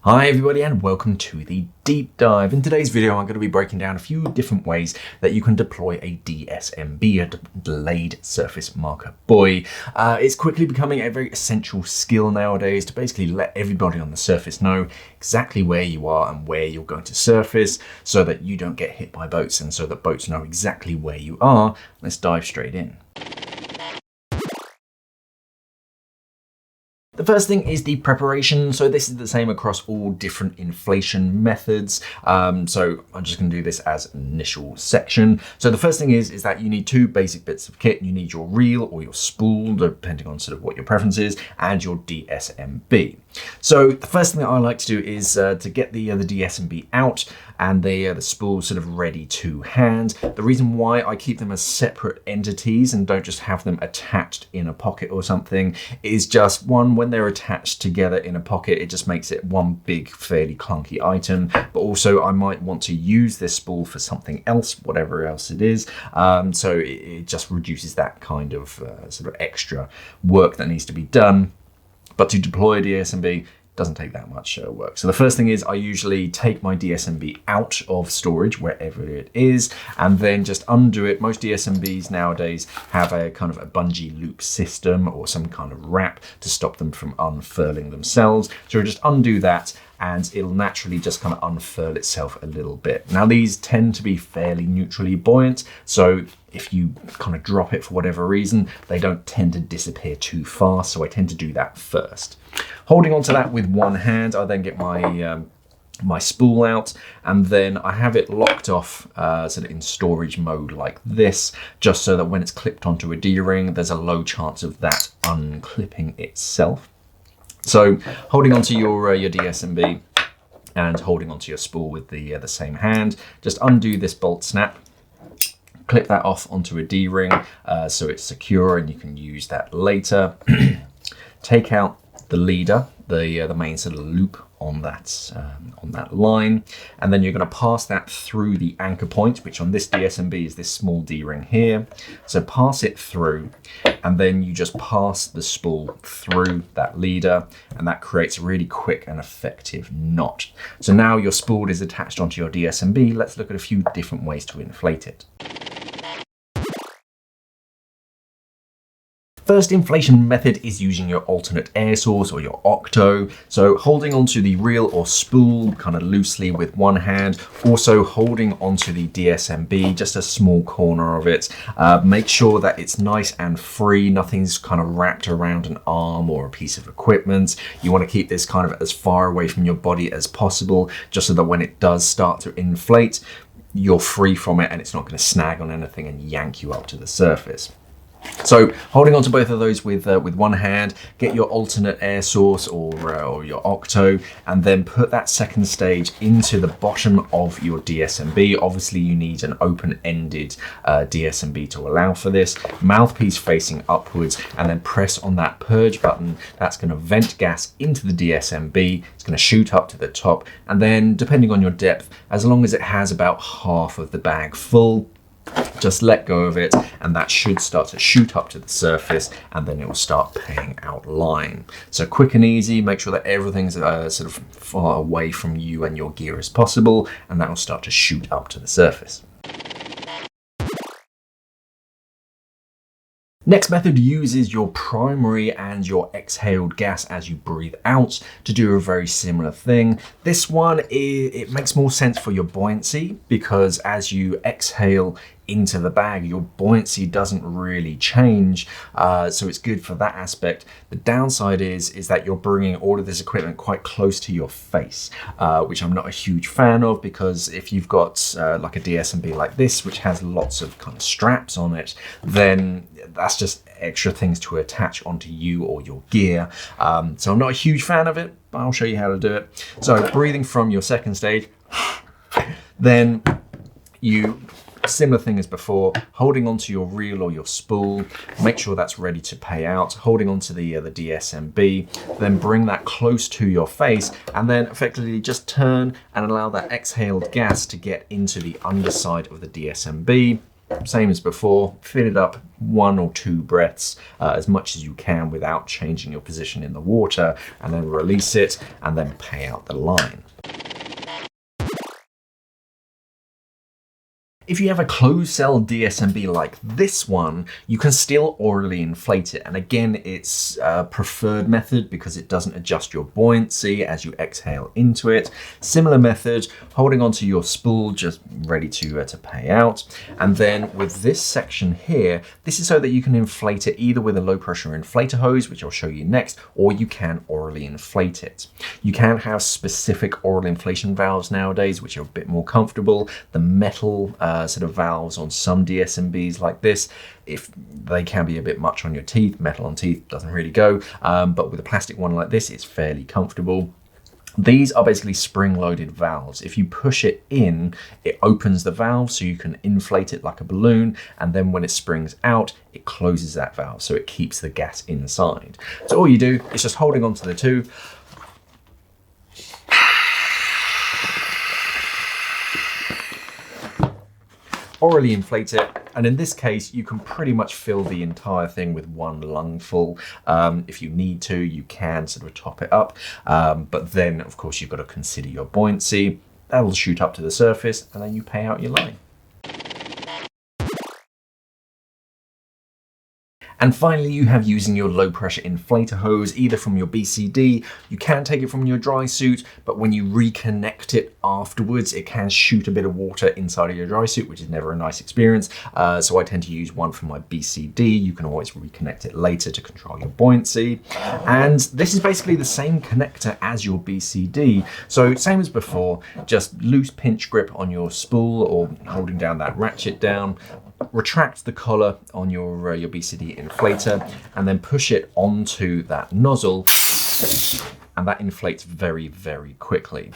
Hi everybody and welcome to the deep dive. In today's video I'm going to be breaking down a few different ways that you can deploy a dSMB, a delayed surface marker buoy. It's quickly becoming a very essential skill nowadays to basically let everybody on the surface know exactly where you are and where you're going to surface so that you don't get hit by boats and so that boats know exactly where you are. Let's dive straight in. The first thing is the preparation. So this is the same across all different inflation methods. So I'm just going to do this as an initial section. So the first thing is that you need two basic bits of kit. You need your reel or your spool, depending on sort of what your preference is, and your dSMB. So the first thing that I like to do is to get the dSMB out and the spool sort of ready to hand. The reason why I keep them as separate entities and don't just have them attached in a pocket or something is just one, when they're attached together in a pocket, it just makes it one big, fairly clunky item. But also I might want to use this spool for something else, whatever else it is. So it just reduces that kind of sort of extra work that needs to be done. But to deploy a dSMB doesn't take that much work. So the first thing is I usually take my dSMB out of storage, wherever it is, and then just undo it. Most dSMBs nowadays have a kind of a bungee loop system or some kind of wrap to stop them from unfurling themselves. So just undo that and it'll naturally just kind of unfurl itself a little bit. Now these tend to be fairly neutrally buoyant, so if you kind of drop it for whatever reason, they don't tend to disappear too fast, so I tend to do that first. Holding onto that with one hand, I then get my my spool out, and then I have it locked off sort of in storage mode like this, just so that when it's clipped onto a D-ring, there's a low chance of that unclipping itself. So holding onto your dSMB and holding onto your spool with the same hand, just undo this bolt snap, clip that off onto a D-ring so it's secure and you can use that later. Take out the leader, the main sort of loop on that line, and then you're going to pass that through the anchor point, which on this dSMB is this small D-ring here. So pass it through, and then you just pass the spool through that leader, and that creates a really quick and effective knot. So now your spool is attached onto your dSMB. Let's look at a few different ways to inflate it. First inflation method is using your alternate air source or your Octo. So holding onto the reel or spool kind of loosely with one hand, also holding onto the dSMB, just a small corner of it. Make sure that it's nice and free, nothing's kind of wrapped around an arm or a piece of equipment. You want to keep this kind of as far away from your body as possible, just so that when it does start to inflate, you're free from it and it's not going to snag on anything and yank you up to the surface. So holding on to both of those with one hand, get your alternate air source or your Octo, and then put that second stage into the bottom of your dSMB. Obviously you need an open-ended dSMB to allow for this. Mouthpiece facing upwards, and then press on that purge button. That's going to vent gas into the dSMB. It's going to shoot up to the top, and then depending on your depth, as long as it has about half of the bag full, just let go of it and that should start to shoot up to the surface, and then it will start paying out line. So quick and easy, make sure that everything's sort of far away from you and your gear as possible, and that will start to shoot up to the surface. Next method uses your primary and your exhaled gas as you breathe out to do a very similar thing. This one, it makes more sense for your buoyancy, because as you exhale into the bag, your buoyancy doesn't really change, so it's good for that aspect. The downside is that you're bringing all of this equipment quite close to your face, which I'm not a huge fan of, because if you've got like a dSMB like this, which has lots of kind of straps on it, then that's just extra things to attach onto you or your gear. So I'm not a huge fan of it, but I'll show you how to do it. So breathing from your second stage, then you, similar thing as before, holding onto your reel or your spool, make sure that's ready to pay out, holding onto the dSMB, then bring that close to your face, and then effectively just turn and allow that exhaled gas to get into the underside of the dSMB. same as before, fill it up 1 or 2 breaths, as much as you can without changing your position in the water, and then release it and then pay out the line. If you have a closed cell dSMB like this one, you can still orally inflate it. And again, it's a preferred method because it doesn't adjust your buoyancy as you exhale into it. Similar method, holding onto your spool, just ready to pay out. And then with this section here, this is so that you can inflate it either with a low pressure inflator hose, which I'll show you next, or you can orally inflate it. You can have specific oral inflation valves nowadays, which are a bit more comfortable. The metal sort of valves on some dSMBs like this, if they can be a bit much on your teeth, metal on teeth doesn't really go, but with a plastic one like this, it's fairly comfortable. These are basically spring-loaded valves. If you push it in, it opens the valve so you can inflate it like a balloon, and then when it springs out, it closes that valve so it keeps the gas inside. So all you do is just holding onto the two, orally inflate it, and in this case you can pretty much fill the entire thing with 1 lungful. If you need to, you can sort of top it up, but then of course you've got to consider your buoyancy. That'll shoot up to the surface and then you pay out your line. And finally, you have using your low pressure inflator hose, either from your BCD, you can take it from your dry suit, but when you reconnect it afterwards, it can shoot a bit of water inside of your dry suit, which is never a nice experience. So I tend to use one from my BCD. You can always reconnect it later to control your buoyancy. And this is basically the same connector as your BCD. So same as before, just loose pinch grip on your spool or holding down that ratchet down. Retract the collar on your BCD inflator and then push it onto that nozzle, and that inflates very, very quickly.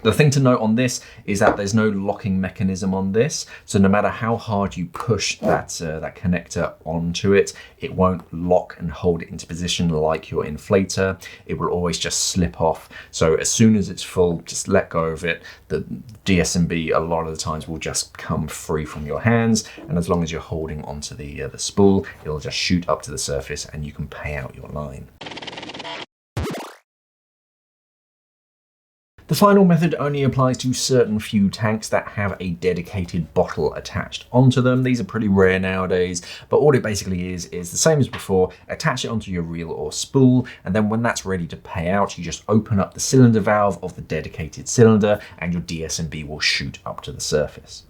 The thing to note on this is that there's no locking mechanism on this, so no matter how hard you push that connector onto it, it won't lock and hold it into position like your inflator. It will always just slip off. So as soon as it's full, just let go of it. The dSMB a lot of the times will just come free from your hands, and as long as you're holding onto the spool, it'll just shoot up to the surface and you can pay out your line. The final method only applies to certain few tanks that have a dedicated bottle attached onto them. These are pretty rare nowadays, but all it basically is the same as before. Attach it onto your reel or spool, and then when that's ready to pay out, you just open up the cylinder valve of the dedicated cylinder and your dSMB will shoot up to the surface.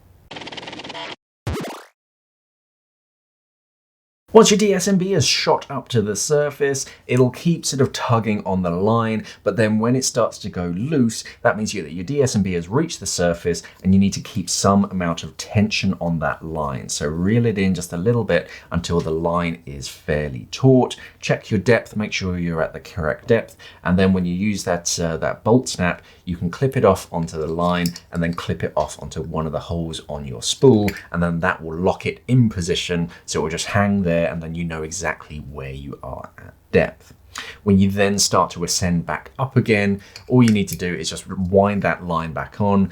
Once your dSMB is shot up to the surface, it'll keep sort of tugging on the line, but then when it starts to go loose, that means that your dSMB has reached the surface and you need to keep some amount of tension on that line. So reel it in just a little bit until the line is fairly taut. Check your depth, make sure you're at the correct depth, and then when you use that bolt snap, you can clip it off onto the line and then clip it off onto one of the holes on your spool, and then that will lock it in position, so it will just hang there and then you know exactly where you are at depth. When you then start to ascend back up again, all you need to do is just wind that line back on.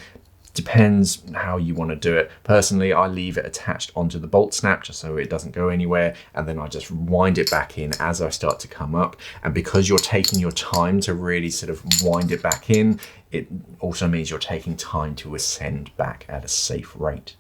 Depends how you want to do it. Personally, I leave it attached onto the bolt snap just so it doesn't go anywhere, and then I just wind it back in as I start to come up. And because you're taking your time to really sort of wind it back in, it also means you're taking time to ascend back at a safe rate.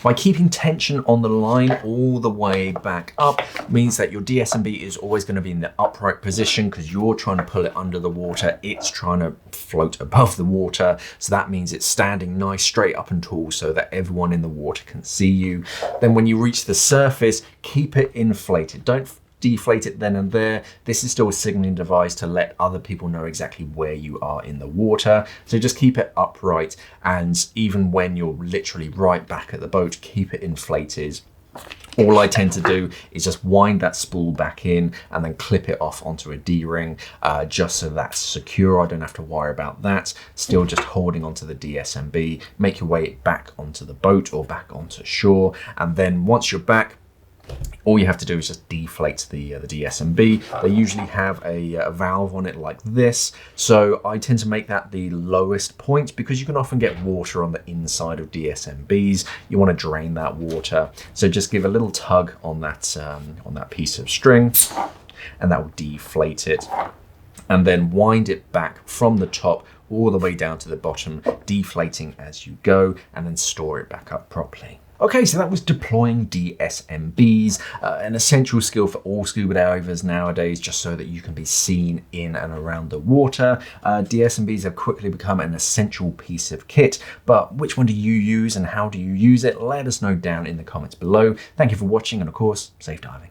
By keeping tension on the line all the way back up means that your dSMB is always going to be in the upright position because you're trying to pull it under the water, it's trying to float above the water. So that means it's standing nice, straight up and tall so that everyone in the water can see you. Then when you reach the surface, keep it inflated. Don't deflate it then and there. This is still a signaling device to let other people know exactly where you are in the water. So just keep it upright, and even when you're literally right back at the boat, keep it inflated. All I tend to do is just wind that spool back in and then clip it off onto a D-ring, just so that's secure. I don't have to worry about that. Still just holding onto the dSMB, make your way back onto the boat or back onto shore. And then once you're back, All you have to do is just deflate the dSMB. They usually have a valve on it like this. So I tend to make that the lowest point because you can often get water on the inside of dSMBs. You want to drain that water. So just give a little tug on that piece of string and that will deflate it. And then wind it back from the top all the way down to the bottom, deflating as you go, and then store it back up properly. Okay, so that was deploying dSMBs, an essential skill for all scuba divers nowadays, just so that you can be seen in and around the water. dSMBs have quickly become an essential piece of kit, but which one do you use and how do you use it? Let us know down in the comments below. Thank you for watching, and of course, safe diving.